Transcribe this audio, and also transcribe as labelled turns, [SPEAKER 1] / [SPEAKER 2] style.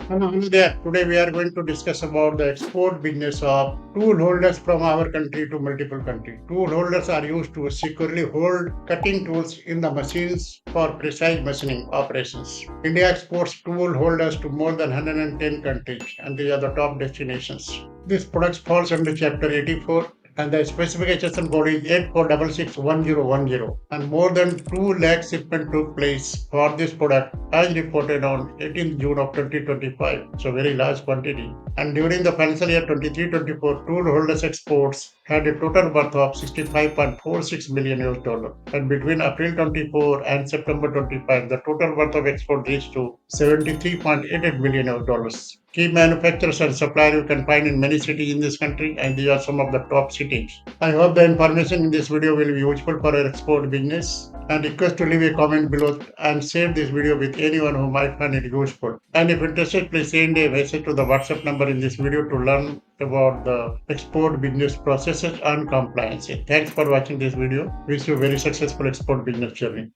[SPEAKER 1] Hello there. Today we are going to discuss about the export business of tool holders from our country to multiple countries. Tool holders are used to securely hold cutting tools in the machines for precise machining operations. India exports tool holders to more than 110 countries, and these are the top destinations. This product falls under Chapter 84, and the specification code is 84661010, and more than 2 lakh shipment took place for this product as reported on 18th June of 2025. So very large quantity. And during the financial year 23-24, tool holders exports had a total worth of 65.46 million US dollar. And between April 24 and September 25, the total worth of export reached to 73.88 million US dollars. Key manufacturers and suppliers you can find in many cities in this country, and these are some of the top cities. I hope the information in this video will be useful for your export business, and request to leave a comment below and share this video with anyone who might find it useful. And if interested, please send a message to the WhatsApp number in this video to learn about the export business processes and compliance. Thanks for watching this video. Wish you a very successful export business journey.